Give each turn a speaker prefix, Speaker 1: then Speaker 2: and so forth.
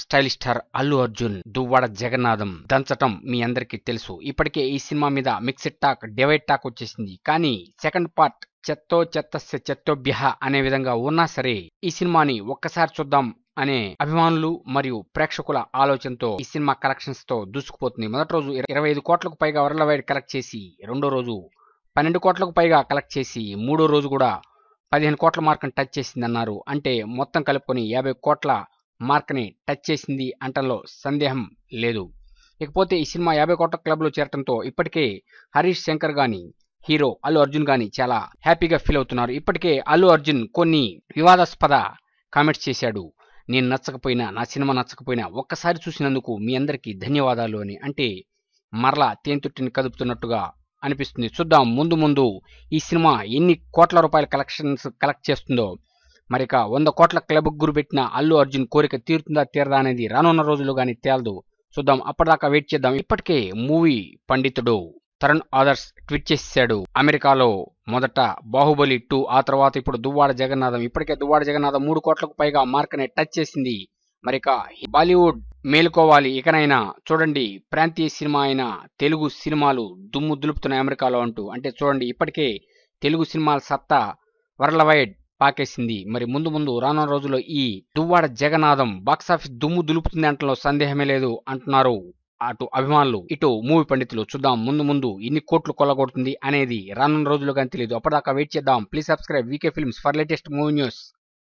Speaker 1: Stylish star Allu Arjun Duvvada Jagannatham దంచటం మీ అందరికీ తెలుసు. ఇప్పటికే ఈ సినిమా మీద మిక్స్డ్ టాక్, డివైడ్ టాక్ వచ్చేసింది. కానీ సెకండ్ పార్ట్ చెత్తో చెత్తస్య చెత్తోభ్యః అనే విధంగా ఉన్నా సరే ఈ సినిమాని ఒక్కసారి చూద్దాం అనే అభిమానులు మరియు ప్రేక్షకుల ఆలోచనతో ఈ సినిమా కలెక్షన్స్ తో దూసుకుపోతుంది. మొదటి రోజు 25 కోట్లకు పైగా వరల్డ్ వైడ్ కలెక్ట్ చేసి, రెండో రోజు 12 కోట్లకు పైగా కలెక్ట్ చేసి, మూడో రోజు కూడా 15 కోట్ల మార్కుని టచ్ చేసిందన్నారు. అంటే మొత్తం కలుపుకొని 50 కోట్ల మార్క్ని టచ్ చేసింది అంటంలో సందేహం లేదు. ఇకపోతే ఈ సినిమా 50 కోట్ల క్లబ్ లో చేరటంతో ఇప్పటికే హరీష్ శంకర్ గాని, హీరో అల్లు అర్జున్ గాని చాలా హ్యాపీగా ఫీల్ అవుతున్నారు. ఇప్పటికే అల్లు అర్జున్ కొన్ని వివాదాస్పద కామెంట్స్ చేశాడు. నేను నచ్చకపోయినా, నా సినిమా నచ్చకపోయినా ఒక్కసారి చూసినందుకు మీ అందరికీ ధన్యవాదాలు అని. అంటే మరలా తేనెతుట్టిని కదుపుతున్నట్టుగా అనిపిస్తుంది. చూద్దాం ముందు ముందు ఈ సినిమా ఎన్ని కోట్ల రూపాయల కలెక్షన్స్ కలెక్ట్ చేస్తుందో. మరిక 100 కోట్ల క్లబ్ గురిపెట్టిన అల్లు అర్జున్ కోరిక తీరుతుందా తీరదా అనేది రానున్న రోజులు గానీ తేలదు. చూద్దాం, అప్పటిదాకా వెయిట్ చేద్దాం. ఇప్పటికే మూవీ పండితుడు తరుణ్ ఆదర్శ్ ట్వీట్ చేశాడు. అమెరికాలో మొదట బాహుబలి 2, ఆ తర్వాత ఇప్పుడు దువ్వాడ జగన్నాథం. ఇప్పటికే దువ్వాడ జగన్నాథం 3 కోట్లకు పైగా మార్క్ ని టచ్ చేసింది. మరిక బాలీవుడ్ మేలుకోవాలి ఇకనైనా. చూడండి, ప్రాంతీయ సినిమా అయిన తెలుగు సినిమాలు దుమ్ము దులుపుతున్నాయి అమెరికాలో అంటూ. అంటే చూడండి, ఇప్పటికే తెలుగు సినిమాల సత్తా వరల్డ్ వైడ్ పాకేసింది. మరి ముందు ముందు రానున్న రోజుల్లో ఈ దువ్వాడ జగన్నాథం బాక్సాఫీస్ దుమ్ము దులుపుతుంది అంటలో సందేహమే లేదు అంటున్నారు అటు అభిమానులు, ఇటు మూవీ పండితులు. చూద్దాం ముందు ముందు ఇన్ని కోట్లు కొల్లగొడుతుంది అనేది రానున్న రోజుల్లో కానీ తెలియదు. అప్పటిదాకా వెయిట్ చేద్దాం. Please subscribe VK films for latest movie news.